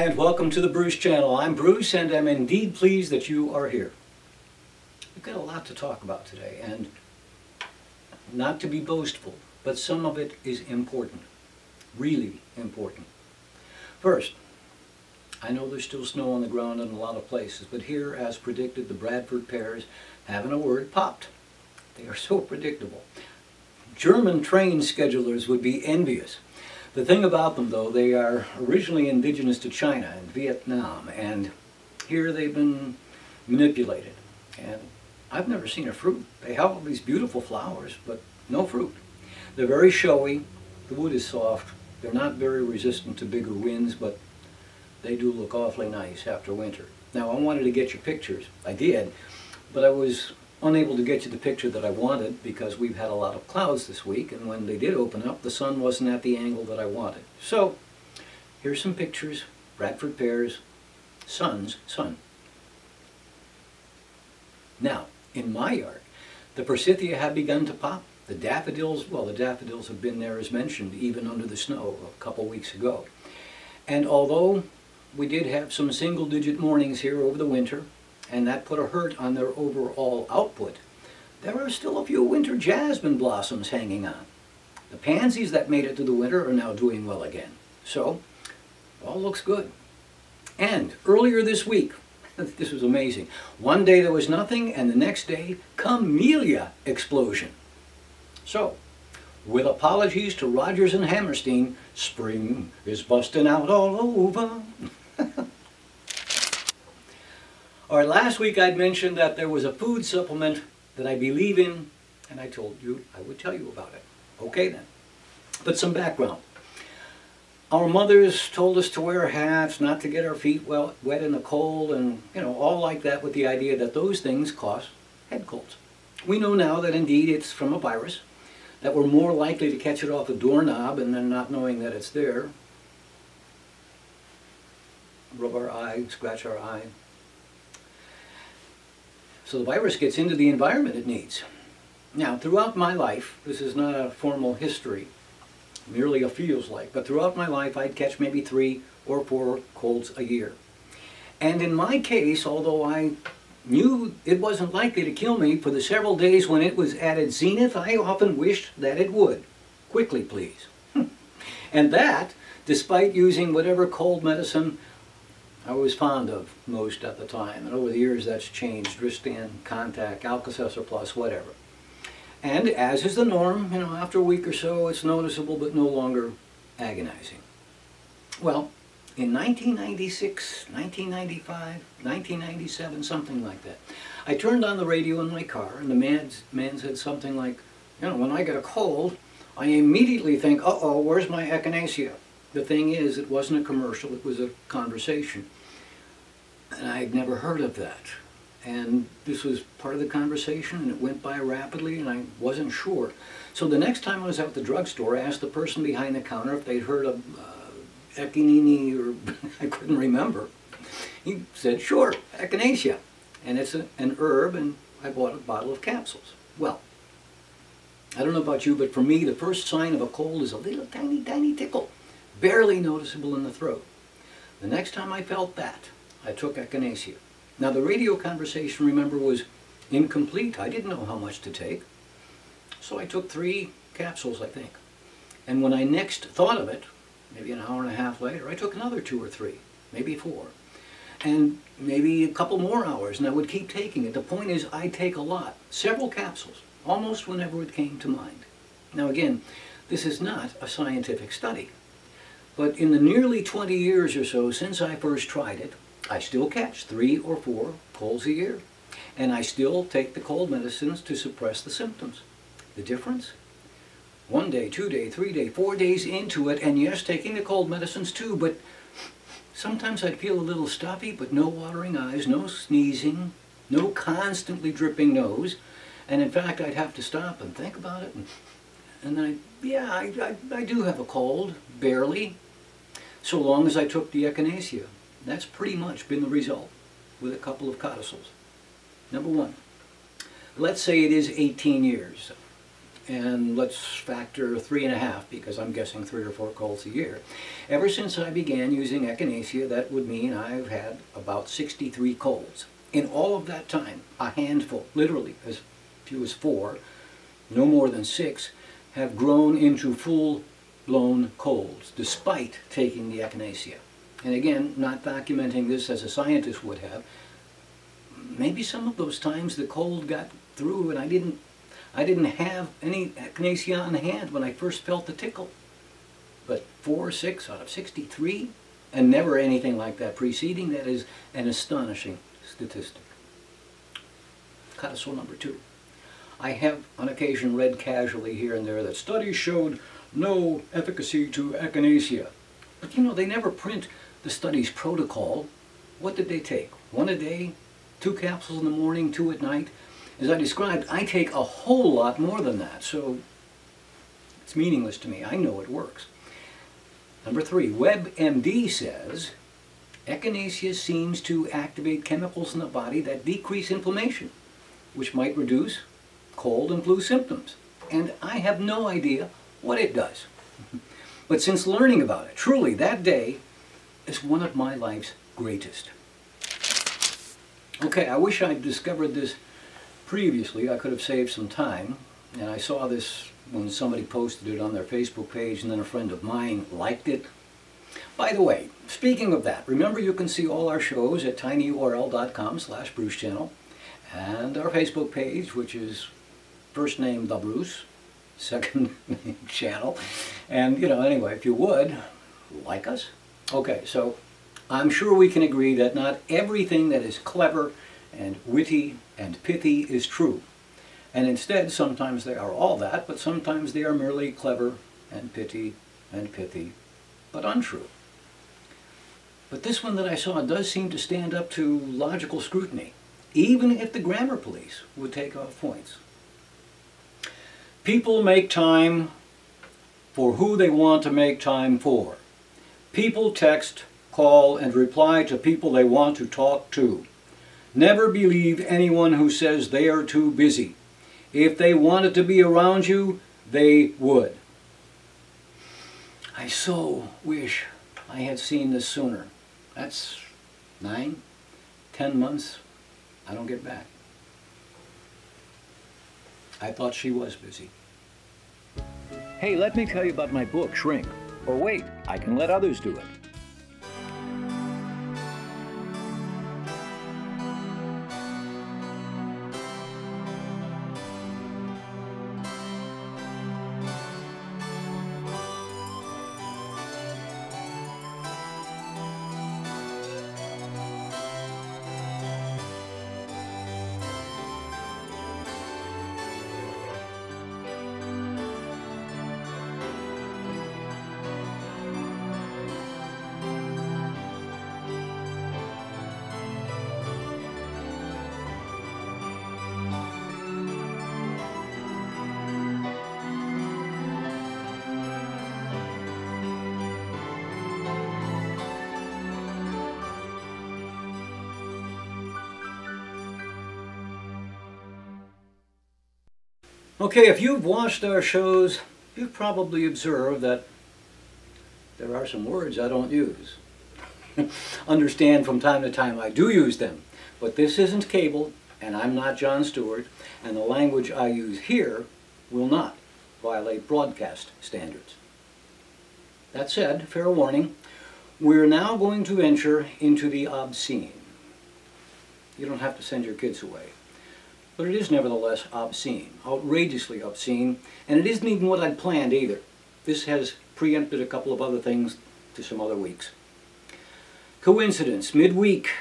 And welcome to the Bruce channel. I'm Bruce and I'm indeed pleased that you are here. We've got a lot to talk about today, and not to be boastful, but some of it is important, really important. First, I know there's still snow on the ground in a lot of places, but here, as predicted, the Bradford pears haven't a word popped. They are so predictable. German train schedulers would be envious. The thing about them, though, they are originally indigenous to China and Vietnam, and here they've been manipulated. And I've never seen a fruit. They have all these beautiful flowers, but no fruit. They're very showy. The wood is soft. They're not very resistant to bigger winds, but they do look awfully nice after winter. Now, I wanted to get you pictures. I did, but I was unable to get you the picture that I wanted because we've had a lot of clouds this week, and when they did open up, the sun wasn't at the angle that I wanted. So, here's some pictures. Bradford pears, sun. Now, in my yard, the forsythia have begun to pop. The daffodils, well, the daffodils have been there as mentioned, even under the snow a couple weeks ago. And although we did have some single-digit mornings here over the winter, and that put a hurt on their overall output, there are still a few winter jasmine blossoms hanging on. The pansies that made it through the winter are now doing well again. So, all looks good. And earlier this week, this was amazing, one day there was nothing, and the next day, camellia explosion. So, with apologies to Rogers and Hammerstein, spring is busting out all over. All right, last week I'd mentioned that there was a food supplement that I believe in, and I told you I would tell you about it. Okay then. But some background. Our mothers told us to wear hats, not to get our feet wet in the cold, and all like that, with the idea that those things cause head colds. We know now that indeed it's from a virus, that we're more likely to catch it off a doorknob and then not knowing that it's there. Rub our eye, scratch our eye. So the virus gets into the environment it needs. Now, throughout my life, this is not a formal history, merely a feels like, but throughout my life I'd catch maybe 3 or 4 colds a year. And in my case, although I knew it wasn't likely to kill me, for the several days when it was at its zenith, I often wished that it would. Quickly, please. And that, despite using whatever cold medicine I was fond of most at the time, and over the years that's changed. Dristan, Contact, Alka-Seltzer Plus, whatever. And as is the norm, after a week or so it's noticeable but no longer agonizing. Well, in 1996, 1995, 1997, something like that, I turned on the radio in my car and the man said something like, when I get a cold, I immediately think, uh-oh, where's my echinacea? The thing is, it wasn't a commercial, it was a conversation. And I'd never heard of that. And this was part of the conversation, and it went by rapidly, and I wasn't sure. So the next time I was at the drugstore, I asked the person behind the counter if they'd heard of echinacea, or I couldn't remember. He said, sure, echinacea. And it's an herb, and I bought a bottle of capsules. Well, I don't know about you, but for me, the first sign of a cold is a little tiny, tiny tickle, barely noticeable in the throat. The next time I felt that, I took echinacea. Now the radio conversation, remember, was incomplete. I didn't know how much to take. So I took 3 capsules, I think. And when I next thought of it, maybe an hour and a half later, I took another 2 or 3, maybe 4. And maybe a couple more hours, and I would keep taking it. The point is, I take a lot, several capsules, almost whenever it came to mind. Now again, this is not a scientific study. But in the nearly 20 years or so since I first tried it, I still catch 3 or 4 colds a year. And I still take the cold medicines to suppress the symptoms. The difference? 1 day, 2 day, 3 day, 4 days into it, and yes, taking the cold medicines too, but sometimes I'd feel a little stuffy, but no watering eyes, no sneezing, no constantly dripping nose. And in fact, I'd have to stop and think about it. And I do have a cold, barely, so long as I took the echinacea. That's pretty much been the result, with a couple of codicils. Number 1, let's say it is 18 years. and let's factor 3.5 because I'm guessing 3 or 4 colds a year. Ever since I began using echinacea, that would mean I've had about 63 colds. In all of that time, a handful, literally as few as 4, no more than 6, have grown into full-blown colds, despite taking the echinacea. And again, not documenting this as a scientist would have, maybe some of those times the cold got through and I didn't have any echinacea on hand when I first felt the tickle. But 4 or 6 out of 63, and never anything like that preceding, that is an astonishing statistic. Codicil number 2. I have on occasion read casually here and there that studies showed no efficacy to echinacea. But you know, they never print the study's protocol. What did they take? 1 a day? 2 capsules in the morning, 2 at night? As I described, I take a whole lot more than that, so it's meaningless to me. I know it works. Number 3, WebMD says, echinacea seems to activate chemicals in the body that decrease inflammation, which might reduce cold and flu symptoms. And I have no idea what it does. But since learning about it, truly that day is one of my life's greatest. Okay, I wish I'd discovered this previously. I could have saved some time, and I saw this when somebody posted it on their Facebook page, and then a friend of mine liked it. By the way, speaking of that, remember you can see all our shows at tinyurl.com/BruceChannel, and our Facebook page, which is first name The Bruce, second name Channel, and you know, anyway, if you would, like us. Okay, so I'm sure we can agree that not everything that is clever and witty and pithy is true. And instead, sometimes they are all that, but sometimes they are merely clever and pithy, but untrue. But this one that I saw does seem to stand up to logical scrutiny, even if the grammar police would take off points. People make time for who they want to make time for. People text, call, and reply to people they want to talk to. Never believe anyone who says they are too busy. If they wanted to be around you, they would. I so wish I had seen this sooner. That's 9, 10 months I don't get back. I thought she was busy. Hey, let me tell you about my book, Shrink. Or wait, I can let others do it. Okay, if you've watched our shows, you've probably observed that there are some words I don't use. Understand from time to time I do use them, but this isn't cable, and I'm not Jon Stewart, and the language I use here will not violate broadcast standards. That said, fair warning, we're now going to enter into the obscene. You don't have to send your kids away. But it is nevertheless obscene, outrageously obscene, and it isn't even what I'd planned either. This has preempted a couple of other things to some other weeks. Coincidence, midweek,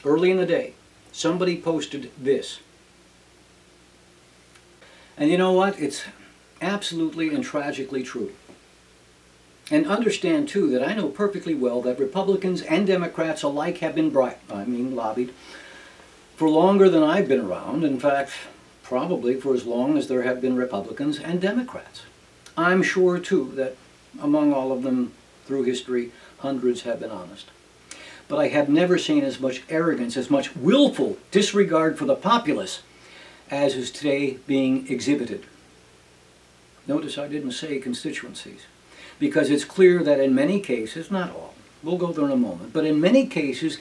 early in the day, somebody posted this. And you know what? It's absolutely and tragically true. And understand, too, that I know perfectly well that Republicans and Democrats alike have been lobbied, for longer than I've been around. In fact, probably for as long as there have been Republicans and Democrats. I'm sure, too, that among all of them through history, hundreds have been honest. But I have never seen as much arrogance, as much willful disregard for the populace as is today being exhibited. Notice I didn't say constituencies, because it's clear that in many cases, not all, we'll go there in a moment, but in many cases,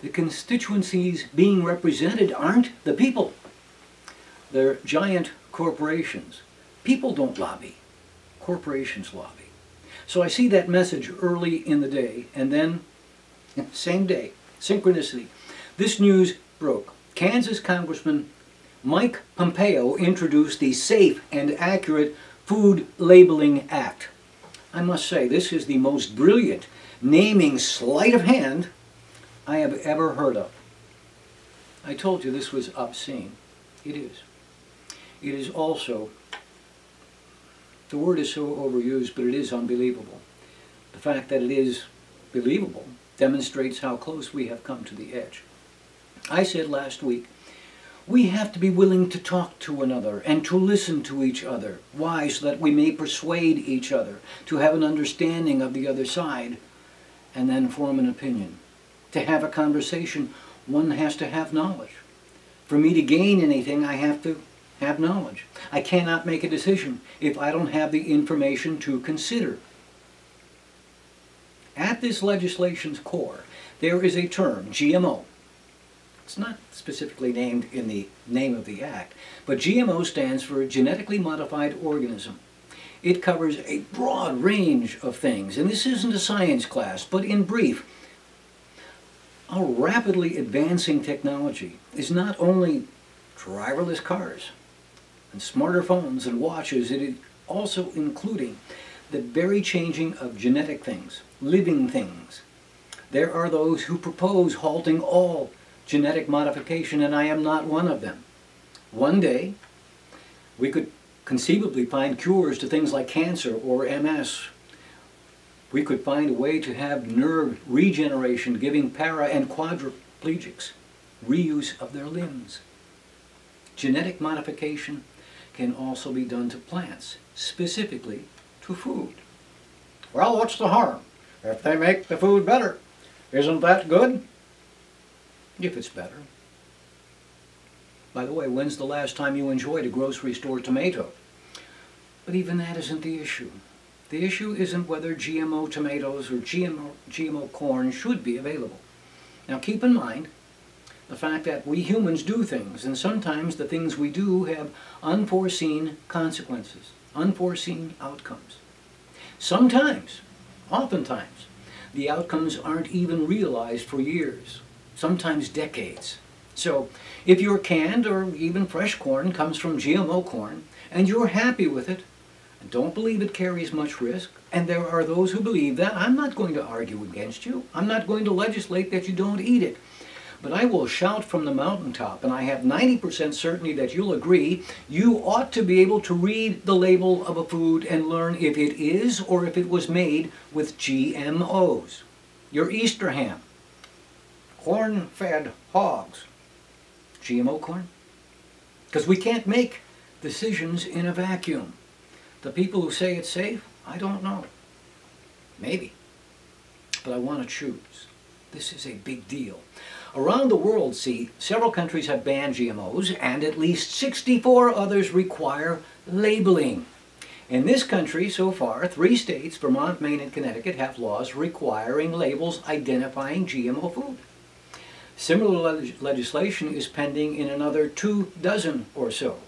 the constituencies being represented aren't the people. They're giant corporations. People don't lobby. Corporations lobby. So I see that message early in the day, and then, same day, synchronicity. This news broke. Kansas Congressman Mike Pompeo introduced the Safe and Accurate Food Labeling Act. I must say, this is the most brilliant naming sleight of hand I have ever heard of. I told you this was obscene. It is. It is also, the word is so overused, but it is unbelievable. The fact that it is believable demonstrates how close we have come to the edge. I said last week, we have to be willing to talk to one another and to listen to each other. Why? So that we may persuade each other, to have an understanding of the other side, and then form an opinion. To have a conversation, one has to have knowledge. For me to gain anything, I have to have knowledge. I cannot make a decision if I don't have the information to consider. At this legislation's core, there is a term, GMO. It's not specifically named in the name of the act, but GMO stands for Genetically Modified Organism. It covers a broad range of things, and this isn't a science class, but in brief, our rapidly advancing technology is not only driverless cars and smarter phones and watches, it is also including the very changing of genetic things, living things. There are those who propose halting all genetic modification, and I am not one of them. One day, we could conceivably find cures to things like cancer or MS. We could find a way to have nerve regeneration, giving para and quadriplegics reuse of their limbs. Genetic modification can also be done to plants, specifically to food. Well, what's the harm? If they make the food better, isn't that good? If it's better. By the way, when's the last time you enjoyed a grocery store tomato? But even that isn't the issue. The issue isn't whether GMO tomatoes or GMO corn should be available. Now keep in mind the fact that we humans do things, and sometimes the things we do have unforeseen consequences, unforeseen outcomes. Sometimes, oftentimes, the outcomes aren't even realized for years, sometimes decades. So if your canned or even fresh corn comes from GMO corn and you're happy with it, and don't believe it carries much risk, and there are those who believe that, I'm not going to argue against you. I'm not going to legislate that you don't eat it. But I will shout from the mountaintop, and I have 90% certainty that you'll agree, you ought to be able to read the label of a food and learn if it is or if it was made with GMOs. Your Easter ham, corn-fed hogs, GMO corn? Because we can't make decisions in a vacuum. The people who say it's safe, I don't know. Maybe. But I want to choose. This is a big deal. Around the world, see, several countries have banned GMOs, and at least 64 others require labeling. In this country, so far, 3 states, Vermont, Maine, and Connecticut, have laws requiring labels identifying GMO food. Similar legislation is pending in another 24 or so.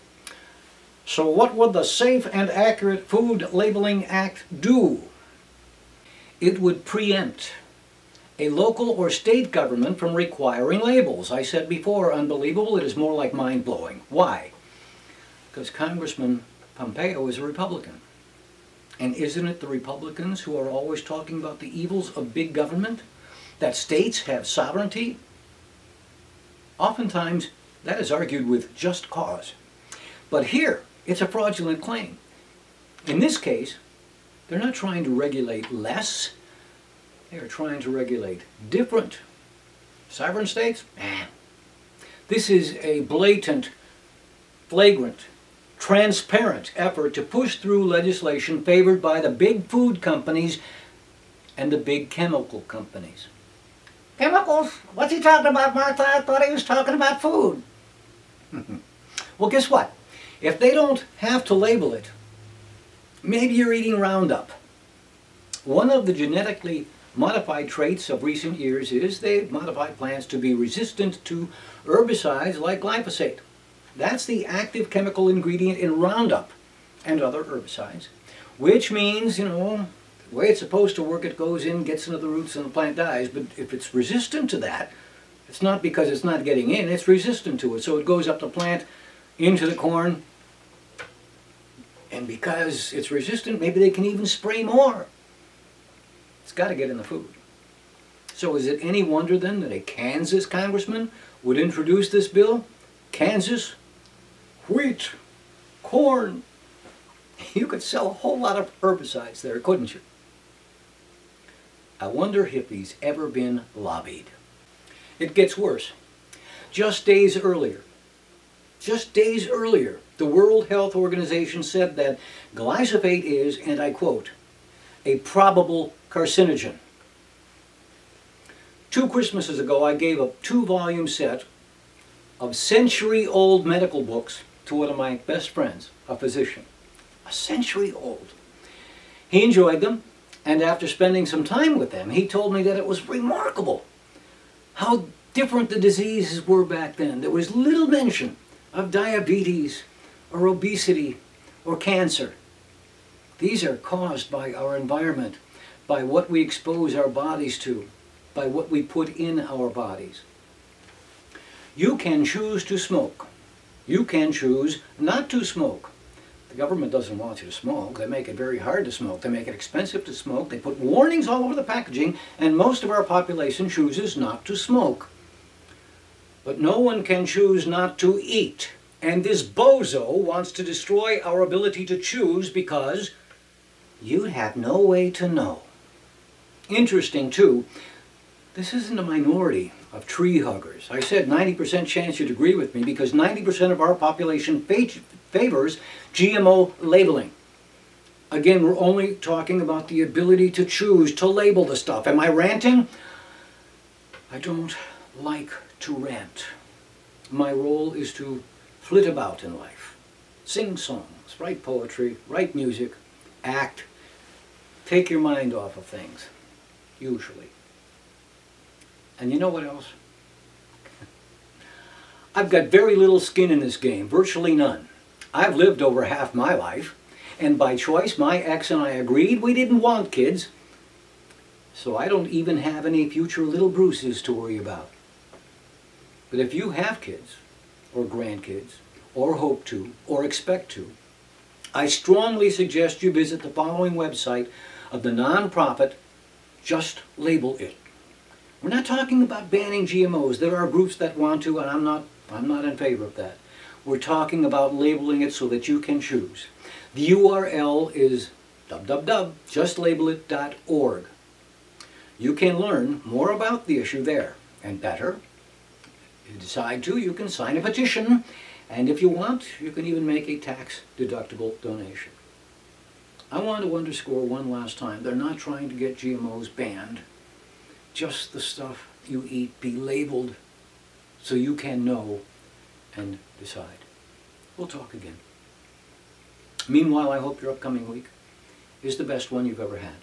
So what would the Safe and Accurate Food Labeling Act do? It would preempt a local or state government from requiring labels. I said before, unbelievable, it is more like mind-blowing. Why? Because Congressman Pompeo is a Republican. And isn't it the Republicans who are always talking about the evils of big government? That states have sovereignty? Oftentimes, that is argued with just cause. But here, it's a fraudulent claim. In this case, they're not trying to regulate less. They are trying to regulate different. Sovereign states? This is a blatant, flagrant, transparent effort to push through legislation favored by the big food companies and the big chemical companies. Chemicals? What's he talking about, Martha? I thought he was talking about food. Well, guess what? If they don't have to label it, Maybe you're eating Roundup. One of the genetically modified traits of recent years is they've modified plants to be resistant to herbicides like glyphosate. That's the active chemical ingredient in Roundup and other herbicides, which means, the way it's supposed to work, it goes in, gets into the roots, and the plant dies. But if it's resistant to that, it's not because it's not getting in, it's resistant to it. So it goes up the plant, into the corn, and because it's resistant, maybe they can even spray more. It's got to get in the food. So is it any wonder then that a Kansas congressman would introduce this bill? Kansas, wheat, corn. You could sell a whole lot of herbicides there, couldn't you? I wonder if he's ever been lobbied. It gets worse. Just days earlier, the World Health Organization said that glyphosate is, and I quote, a probable carcinogen. 2 Christmases ago, I gave a 2-volume set of century-old medical books to one of my best friends, a physician. A century old. He enjoyed them, and after spending some time with them, he told me that it was remarkable how different the diseases were back then. There was little mention of diabetes or obesity or cancer. These are caused by our environment, by what we expose our bodies to, by what we put in our bodies. You can choose to smoke. You can choose not to smoke. The government doesn't want you to smoke. They make it very hard to smoke. They make it expensive to smoke. They put warnings all over the packaging, and most of our population chooses not to smoke. But no one can choose not to eat. And this bozo wants to destroy our ability to choose because you'd have no way to know. Interesting, too, this isn't a minority of tree huggers. I said 90% chance you'd agree with me because 90% of our population favors GMO labeling. Again, we're only talking about the ability to choose to label the stuff. Am I ranting? I don't like to rant. My role is to flit about in life. Sing songs, write poetry, write music, act, take your mind off of things, usually. And you know what else? I've got very little skin in this game, virtually none. I've lived over half my life, and by choice my ex and I agreed we didn't want kids, so I don't even have any future little Bruces to worry about. But if you have kids, or grandkids, or hope to, or expect to, I strongly suggest you visit the following website of the nonprofit Just Label It. We're not talking about banning GMOs. There are groups that want to, and I'm not in favor of that. We're talking about labeling it so that you can choose. The URL is www.justlabelit.org. You can learn more about the issue there, and better, if you decide to, you can sign a petition, and if you want, you can even make a tax-deductible donation. I want to underscore one last time, they're not trying to get GMOs banned. Just the stuff you eat be labeled so you can know and decide. We'll talk again. Meanwhile, I hope your upcoming week is the best one you've ever had.